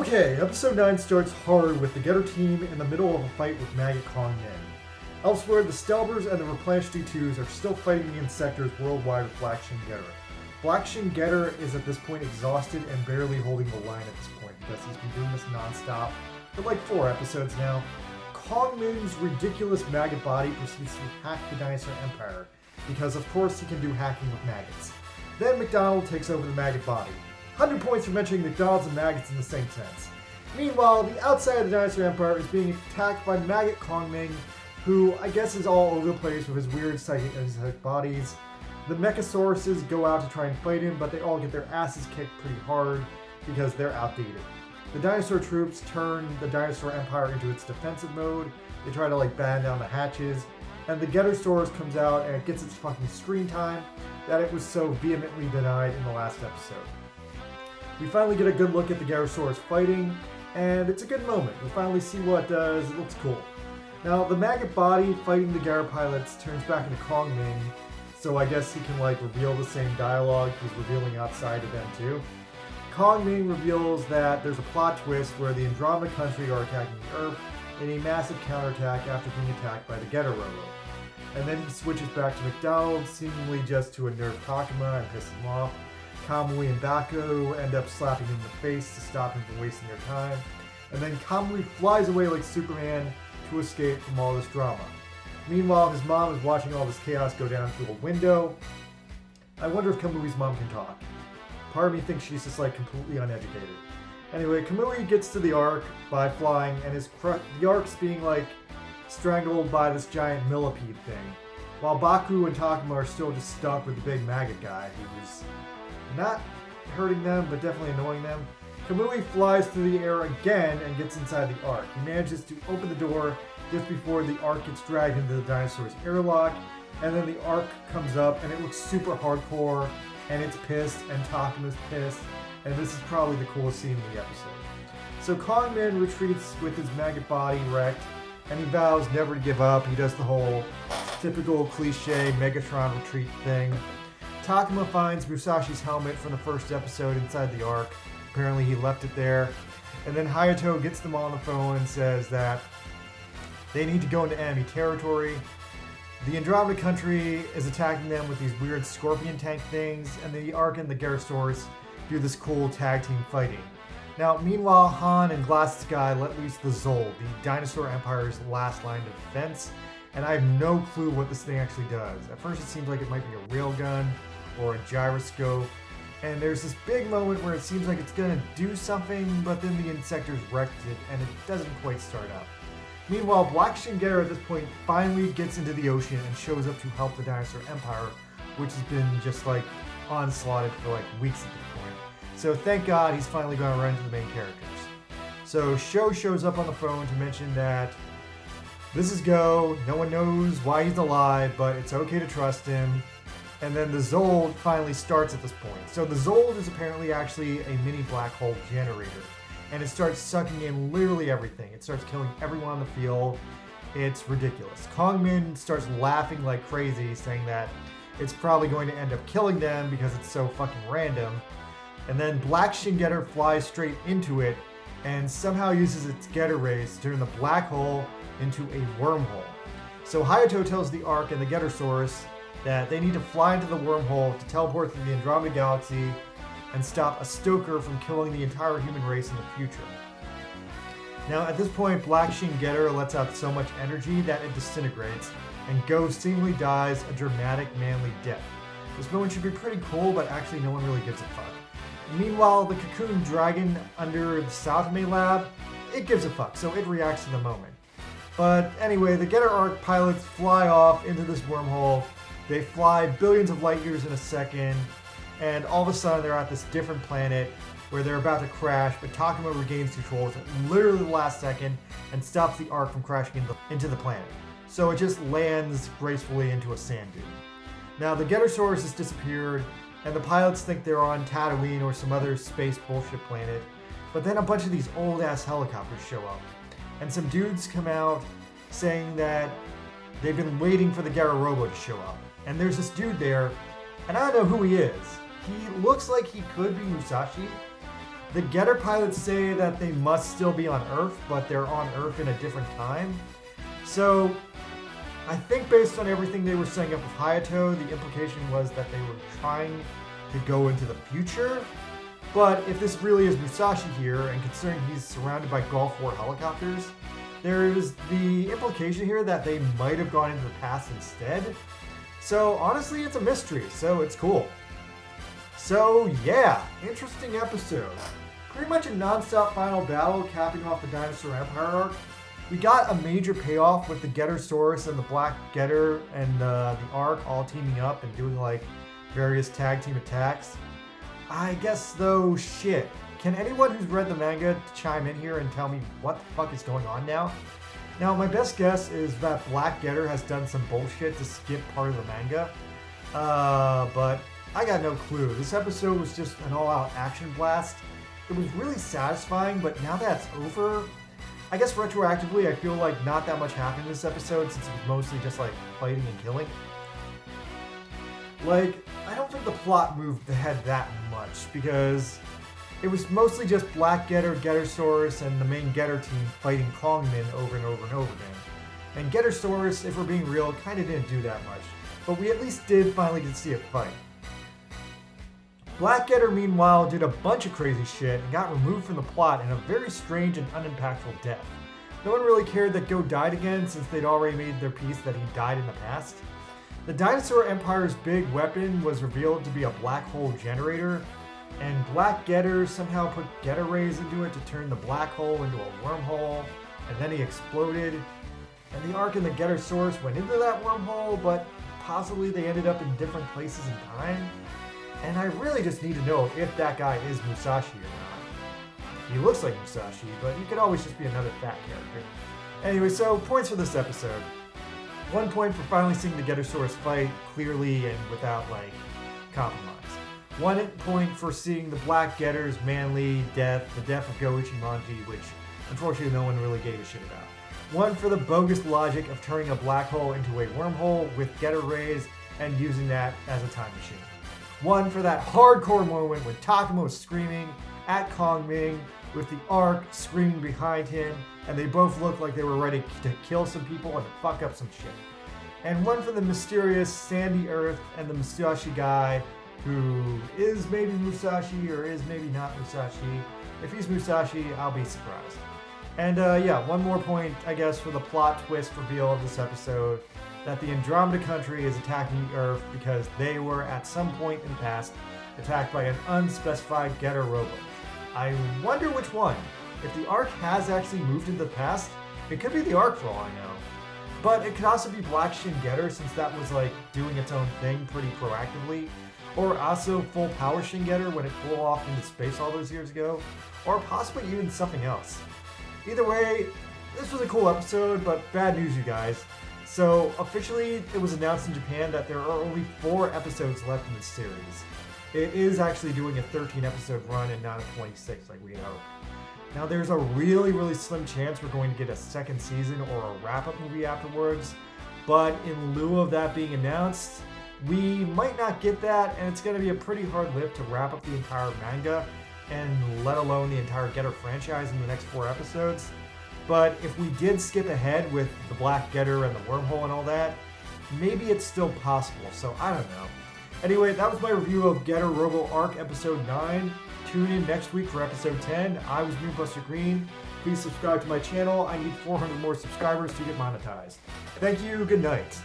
Okay, episode 9 starts hard with the Getter team in the middle of a fight with Maggot Kong Men. Elsewhere, the Stelbers and the Replenished D2s are still fighting the Insectors worldwide with Black Shin Getter. Black Shin Getter is at this point exhausted and barely holding the line at this point because he's been doing this non-stop for like 4 episodes now. Kong Min's ridiculous maggot body proceeds to hack the Dinosaur Empire because of course he can do hacking with maggots. Then McDonald takes over the maggot body. 100 points for mentioning McDonald's and maggots in the same sense. Meanwhile, the outside of the Dinosaur Empire is being attacked by Maggot Kong Ming, who I guess is all over the place with his weird psychic bodies. The Mechasauruses go out to try and fight him, but they all get their asses kicked pretty hard because they're outdated. The dinosaur troops turn the Dinosaur Empire into its defensive mode. They try to batten down the hatches, and the Getosaurus comes out and it gets its fucking screen time that it was so vehemently denied in the last episode. We finally get a good look at the Getosaurus fighting, and it's a good moment. We finally see what it does. It looks cool. Now, the maggot body fighting the Gyro pilots turns back into Kong Ming, so I guess he can reveal the same dialogue he's revealing outside of them too. Kong Ming reveals that there's a plot twist where the Andromeda country are attacking the Earth in a massive counterattack after being attacked by the Getter Robo. And then he switches back to McDonald, seemingly just to unnerve Takuma and piss him off. Kamui and Baku end up slapping him in the face to stop him from wasting their time. And then Kamui flies away like Superman to escape from all this drama. Meanwhile, his mom is watching all this chaos go down through a window. I wonder if Kamui's mom can talk. Part of me thinks she's just completely uneducated. Anyway, Kamui gets to the Ark by flying, and the Ark's being strangled by this giant millipede thing. While Baku and Takuma are still just stuck with the big maggot guy who's not hurting them, but definitely annoying them. Kamui flies through the air again and gets inside the Ark. He manages to open the door just before the Ark gets dragged into the dinosaur's airlock, and then the Ark comes up and it looks super hardcore, and it's pissed, and Takuma's pissed, and this is probably the coolest scene in the episode. So Kong Min retreats with his maggot body wrecked, and he vows never to give up. He does the whole typical cliche Megatron retreat thing. Takuma finds Musashi's helmet from the first episode inside the Ark. Apparently he left it there. And then Hayato gets them on the phone and says that they need to go into enemy territory. The Andromeda country is attacking them with these weird scorpion tank things, and the Ark and the Gyrosaurus do this cool tag team fighting. Now, meanwhile, Han and Glasses Guy let loose the Zold, the Dinosaur Empire's last line of defense, and I have no clue what this thing actually does. At first it seems like it might be a railgun or a gyroscope, and there's this big moment where it seems like it's gonna do something, but then the Insectors wrecked it, and it doesn't quite start up. Meanwhile, Black Shin Getter at this point finally gets into the ocean and shows up to help the Dinosaur Empire, which has been just onslaughted for weeks at this point. So thank God he's finally gonna run into the main characters. So Sho shows up on the phone to mention that this is Go, no one knows why he's alive, but it's okay to trust him. And then the Zold finally starts at this point. So the Zold is apparently actually a mini black hole generator. And it starts sucking in literally everything. It starts killing everyone on the field. It's ridiculous. Kong Min starts laughing like crazy, saying that it's probably going to end up killing them because it's so fucking random. And then Black Shin Getter flies straight into it and somehow uses its Getter rays to turn the black hole into a wormhole. So Hayato tells the Ark and the Getosaurus that they need to fly into the wormhole to teleport through the Andromeda Galaxy and stop a Stoker from killing the entire human race in the future. Now at this point, Black Shin Getter lets out so much energy that it disintegrates, and Go seemingly dies a dramatic manly death. This moment should be pretty cool, but actually no one really gives a fuck. Meanwhile, the Cocoon Dragon under the Southme lab, it gives a fuck, so it reacts to the moment. But anyway, the Getter Ark pilots fly off into this wormhole. They fly billions of light years in a second, and all of a sudden they're at this different planet where they're about to crash, but Takuma regains controls at literally the last second and stops the Ark from crashing into the planet. So it just lands gracefully into a sand dune. Now the Getosaurus has disappeared, and the pilots think they're on Tatooine or some other space bullshit planet, but then a bunch of these old ass helicopters show up, and some dudes come out saying that they've been waiting for the Gyro Robo to show up. And there's this dude there, and I don't know who he is. He looks like he could be Musashi. The Getter pilots say that they must still be on Earth, but they're on Earth in a different time. So I think based on everything they were setting up with Hayato, the implication was that they were trying to go into the future. But if this really is Musashi here, and considering he's surrounded by Gulf War helicopters, there is the implication here that they might have gone into the past instead. So honestly, it's a mystery, so it's cool. So yeah, interesting episode. Pretty much a non-stop final battle capping off the Dinosaur Empire arc. We got a major payoff with the Gettersaurus and the Black Getter and the Ark all teaming up and doing like various tag team attacks. I guess though, shit. Can anyone who's read the manga chime in here and tell me what the fuck is going on now? Now, my best guess is that Black Getter has done some bullshit to skip part of the manga. But I got no clue. This episode was just an all-out action blast. It was really satisfying, but now that it's over, I guess retroactively I feel like not that much happened in this episode since it was mostly just like fighting and killing. Like, I don't think the plot moved ahead that much because it was mostly just Black Getter, Gettersaurus, and the main Getter team fighting Kongmin over and over and over again. And Gettersaurus, if we're being real, kind of didn't do that much, but we at least did finally get to see it fight. Black Getter, meanwhile, did a bunch of crazy shit and got removed from the plot in a very strange and unimpactful death. No one really cared that Go died again since they'd already made their peace that he died in the past. The Dinosaur Empire's big weapon was revealed to be a black hole generator, and Black Getter somehow put Getter rays into it to turn the black hole into a wormhole, and then he exploded. And the Ark and the Gettersaurus went into that wormhole, but possibly they ended up in different places in time. And I really just need to know if that guy is Musashi or not. He looks like Musashi, but he could always just be another fat character. Anyway, so points for this episode. 1 point for finally seeing the Gettersaurus fight clearly and without, like, compromise. 1 point for seeing the Black Getter's manly death, the death of Go Ichimonji, which unfortunately no one really gave a shit about. 1 for the bogus logic of turning a black hole into a wormhole with Getter rays and using that as a time machine. 1 for that hardcore moment when Takuma was screaming at Kongming with the Ark screaming behind him, and they both looked like they were ready to kill some people and fuck up some shit. And 1 for the mysterious sandy earth and the Musashi guy who is maybe Musashi or is maybe not Musashi. If he's Musashi, I'll be surprised. And yeah, 1 more point, I guess, for the plot twist reveal of this episode, that the Andromeda country is attacking the Earth because they were, at some point in the past, attacked by an unspecified Getter robot. I wonder which one. If the Ark has actually moved into the past, it could be the Ark for all I know. But it could also be Black Shin Getter, since that was like doing its own thing pretty proactively. Or also Full Power Shin Getter when it flew off into space all those years ago. Or possibly even something else. Either way, this was a cool episode, but bad news, you guys. So, officially, it was announced in Japan that there are only 4 episodes left in this series. It is actually doing a 13-episode run and not a 26 like we had hoped. Now, there's a really, really slim chance we're going to get a second season or a wrap-up movie afterwards, but in lieu of that being announced, we might not get that, and it's going to be a pretty hard lift to wrap up the entire manga, and let alone the entire Getter franchise in the next 4 episodes. But if we did skip ahead with the Black Getter and the wormhole and all that, maybe it's still possible, so I don't know. Anyway, that was my review of Getter Robo Arc Episode 9. Tune in next week for Episode 10. I was Moonbuster Green. Please subscribe to my channel. I need 400 more subscribers to get monetized. Thank you. Good night.